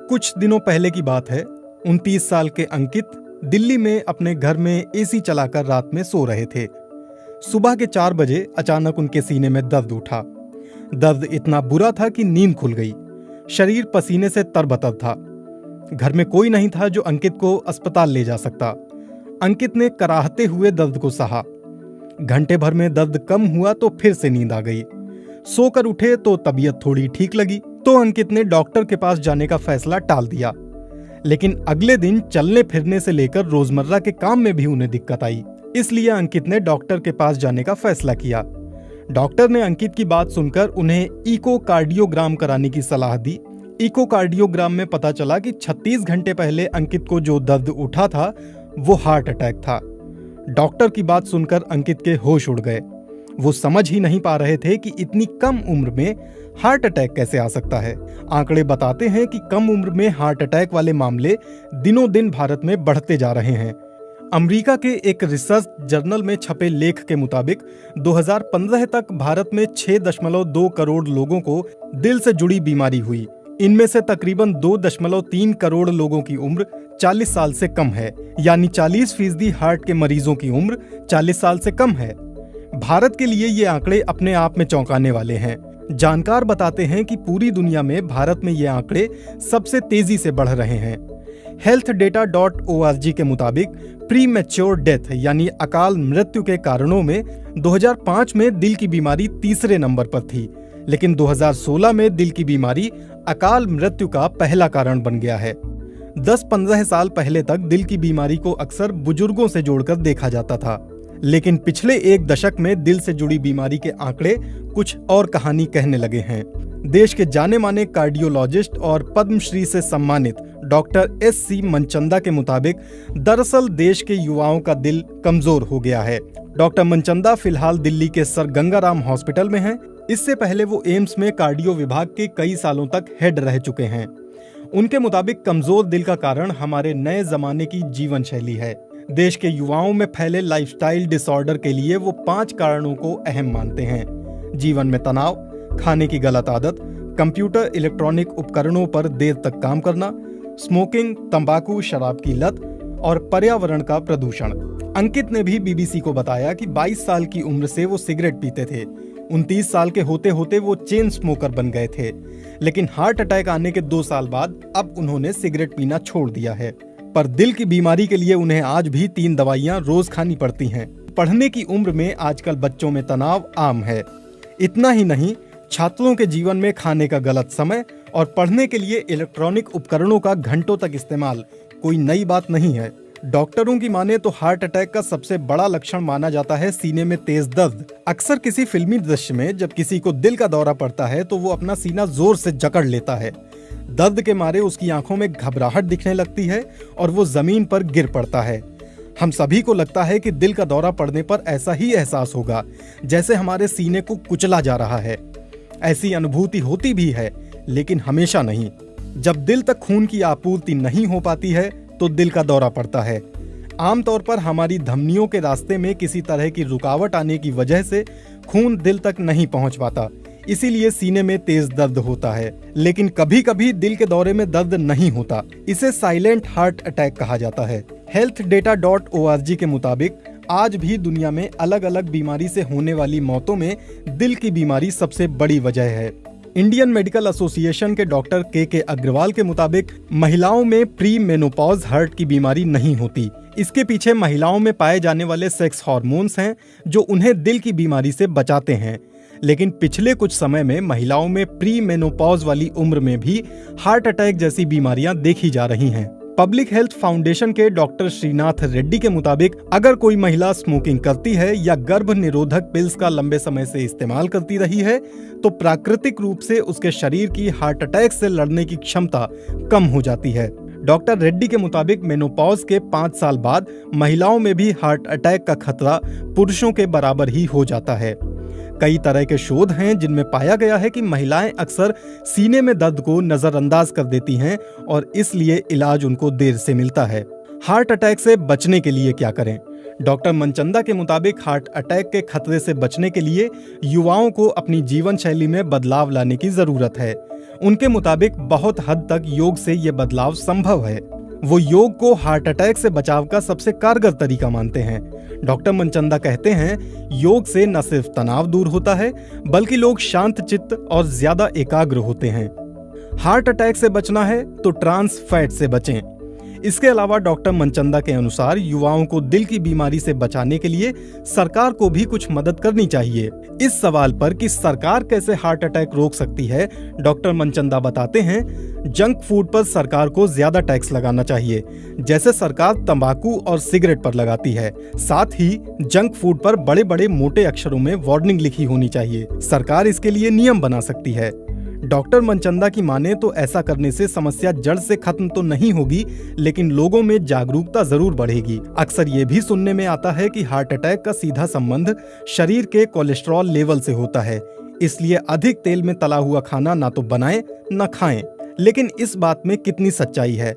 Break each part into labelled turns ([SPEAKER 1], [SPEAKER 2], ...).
[SPEAKER 1] कुछ दिनों पहले की बात है। 29 साल के अंकित दिल्ली में अपने घर में एसी चलाकर रात में सो रहे थे। सुबह के 4 बजे अचानक उनके सीने में दर्द उठा। दर्द इतना बुरा था कि नींद खुल गई। शरीर पसीने से तरबतर था। घर में कोई नहीं था जो अंकित को अस्पताल ले जा सकता। अंकित ने कराहते हुए दर्द को सहा। घंटे भर में दर्द कम हुआ तो फिर से नींद आ गई। सोकर उठे तो तबीयत थोड़ी ठीक लगी, तो अंकित ने डॉक्टर के पास जाने का फैसला टाल दिया। लेकिन अगले दिन चलने फिरने से लेकर रोजमर्रा के काम में भी उन्हें दिक्कत आई। इसलिए अंकित ने डॉक्टर के पास जाने का फैसला किया। डॉक्टर ने अंकित की बात सुनकर उन्हें इकोकार्डियोग्राम कराने की सलाह दी। इकोकार्डियोग्राम में पता चला कि 36 घंटे पहले अंकित को जो दर्द उठा था वो हार्ट अटैक था। डॉक्टर की बात सुनकर अंकित के होश उड़ गए। वो समझ ही नहीं पा रहे थे कि इतनी कम उम्र में हार्ट अटैक कैसे आ सकता है। आंकड़े बताते हैं कि कम उम्र में हार्ट अटैक वाले मामले दिनों दिन भारत में बढ़ते जा रहे हैं। अमेरिका के एक रिसर्च जर्नल में छपे लेख के मुताबिक 2015 तक भारत में 6.2 करोड़ लोगों को दिल से जुड़ी बीमारी हुई। इनमें से तकरीबन 2.3 करोड़ लोगों की उम्र 40 साल से कम है, यानी 40% हार्ट के मरीजों की उम्र 40 साल से कम है। भारत के लिए ये आंकड़े अपने आप में चौंकाने वाले हैं। जानकार बताते हैं कि पूरी दुनिया में भारत में ये आंकड़े सबसे तेजी से बढ़ रहे हैं। healthdata.org के मुताबिक प्री मैच्योर डेथ यानी अकाल मृत्यु के कारणों में 2005 में दिल की बीमारी तीसरे नंबर पर थी, लेकिन 2016 में दिल की बीमारी अकाल मृत्यु का पहला कारण बन गया है। 10-15 साल पहले तक दिल की बीमारी को अक्सर बुजुर्गों से जोड़कर देखा जाता था, लेकिन पिछले एक दशक में दिल से जुड़ी बीमारी के आंकड़े कुछ और कहानी कहने लगे हैं। देश के जाने माने कार्डियोलॉजिस्ट और पद्मश्री से सम्मानित डॉक्टर SC मनचंदा के मुताबिक दरअसल देश के युवाओं का दिल कमजोर हो गया है। डॉक्टर मनचंदा फिलहाल दिल्ली के सर गंगाराम हॉस्पिटल में हैं। इससे पहले वो एम्स में कार्डियो विभाग के कई सालों तक हेड रह चुके हैं। उनके मुताबिक कमजोर दिल का कारण हमारे नए जमाने की जीवन शैली है। देश के युवाओं में फैले लाइफस्टाइल डिसऑर्डर के लिए वो 5 कारणों को अहम मानते हैं। जीवन में तनाव, खाने की गलत आदत, कंप्यूटर इलेक्ट्रॉनिक उपकरणों पर देर तक काम करना, स्मोकिंग, तंबाकू, शराब की लत और पर्यावरण का प्रदूषण। अंकित ने भी BBC को बताया कि 22 साल की उम्र से वो सिगरेट पीते थे। 29 साल के होते होते वो चेन स्मोकर बन गए थे, लेकिन हार्ट अटैक आने के 2 साल बाद अब उन्होंने सिगरेट पीना छोड़ दिया है। पर दिल की बीमारी के लिए उन्हें आज भी 3 दवाइयां रोज खानी पड़ती हैं। पढ़ने की उम्र में आजकल बच्चों में तनाव आम है। इतना ही नहीं, छात्रों के जीवन में खाने का गलत समय और पढ़ने के लिए इलेक्ट्रॉनिक उपकरणों का घंटों तक इस्तेमाल कोई नई बात नहीं है। डॉक्टरों की माने तो हार्ट अटैक का सबसे बड़ा लक्षण माना जाता है सीने में तेज दर्द। अक्सर किसी फिल्मी दृश्य में जब किसी को दिल का दौरा पड़ता है तो वो अपना सीना जोर से जकड़ लेता है। दर्द के मारे उसकी आंखों में घबराहट दिखने लगती है और वो जमीन पर गिर पड़ता है। हम सभी को लगता है कि दिल का दौरा पड़ने पर ऐसा ही एहसास होगा जैसे हमारे सीने को कुचला जा रहा है। ऐसी अनुभूति होती भी है, लेकिन हमेशा नहीं। जब दिल तक खून की आपूर्ति नहीं हो पाती है तो दिल का दौरा पड़ता है। आमतौर पर हमारी धमनियों के रास्ते में किसी तरह की रुकावट आने की वजह से खून दिल तक नहीं पहुंच पाता, इसीलिए सीने में तेज दर्द होता है। लेकिन कभी कभी दिल के दौरे में दर्द नहीं होता, इसे साइलेंट हार्ट अटैक कहा जाता है। healthdata.org के मुताबिक आज भी दुनिया में अलग अलग बीमारी से होने वाली मौतों में दिल की बीमारी सबसे बड़ी वजह है। इंडियन मेडिकल एसोसिएशन के डॉक्टर के अग्रवाल के मुताबिक महिलाओं में प्री मेनोपॉज हार्ट की बीमारी नहीं होती। इसके पीछे महिलाओं में पाए जाने वाले सेक्स हार्मोन्स हैं जो उन्हें दिल की बीमारी से बचाते हैं। लेकिन पिछले कुछ समय में महिलाओं में प्री मेनोपॉज वाली उम्र में भी हार्ट अटैक जैसी बीमारियां देखी जा रही हैं। पब्लिक हेल्थ फाउंडेशन के डॉक्टर श्रीनाथ रेड्डी के मुताबिक अगर कोई महिला स्मोकिंग करती है या गर्भ निरोधक पिल्स का लंबे समय से इस्तेमाल करती रही है तो प्राकृतिक रूप से उसके शरीर की हार्ट अटैक से लड़ने की क्षमता कम हो जाती है। डॉक्टर रेड्डी के मुताबिक मेनोपॉज के 5 साल बाद महिलाओं में भी हार्ट अटैक का खतरा पुरुषों के बराबर ही हो जाता है। कई तरह के शोध हैं जिनमें पाया गया है कि महिलाएं अक्सर सीने में दर्द को नजरअंदाज कर देती हैं और इसलिए इलाज उनको देर से मिलता है। हार्ट अटैक से बचने के लिए क्या करें? डॉक्टर मनचंदा के मुताबिक हार्ट अटैक के खतरे से बचने के लिए युवाओं को अपनी जीवन शैली में बदलाव लाने की जरूरत है। उनके मुताबिक बहुत हद तक योग से ये बदलाव संभव है। वो योग को हार्ट अटैक से बचाव का सबसे कारगर तरीका मानते हैं। डॉक्टर मनचंदा कहते हैं, योग से न सिर्फ तनाव दूर होता है, बल्कि लोग शांत चित्त और ज्यादा एकाग्र होते हैं। हार्ट अटैक से बचना है तो ट्रांस फैट से बचें। इसके अलावा डॉक्टर मनचंदा के अनुसार युवाओं को दिल की बीमारी से बचाने के लिए सरकार को भी कुछ मदद करनी चाहिए। इस सवाल पर कि सरकार कैसे हार्ट अटैक रोक सकती है, डॉक्टर मनचंदा बताते हैं, जंक फूड पर सरकार को ज्यादा टैक्स लगाना चाहिए, जैसे सरकार तंबाकू और सिगरेट पर लगाती है। साथ ही जंक फूड पर बड़े बड़े मोटे अक्षरों में वार्निंग लिखी होनी चाहिए। सरकार इसके लिए नियम बना सकती है। डॉक्टर मनचंदा की माने तो ऐसा करने से समस्या जड़ से खत्म तो नहीं होगी, लेकिन लोगों में जागरूकता जरूर बढ़ेगी। अक्सर ये भी सुनने में आता है कि हार्ट अटैक का सीधा संबंध शरीर के कोलेस्ट्रॉल लेवल से होता है, इसलिए अधिक तेल में तला हुआ खाना ना तो बनाएं न खाएं। लेकिन इस बात में कितनी सच्चाई है?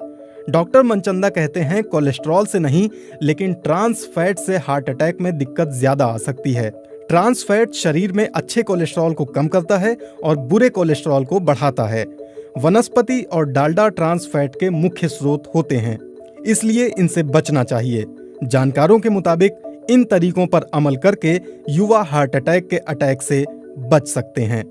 [SPEAKER 1] डॉक्टर मनचंदा कहते हैं, कोलेस्ट्रॉल से नहीं, लेकिन ट्रांस फैट से हार्ट अटैक में दिक्कत ज्यादा आ सकती है। ट्रांस फैट शरीर में अच्छे कोलेस्ट्रॉल को कम करता है और बुरे कोलेस्ट्रॉल को बढ़ाता है। वनस्पति और डालडा ट्रांस फैट के मुख्य स्रोत होते हैं, इसलिए इनसे बचना चाहिए। जानकारों के मुताबिक इन तरीकों पर अमल करके युवा हार्ट अटैक के अटैक से बच सकते हैं।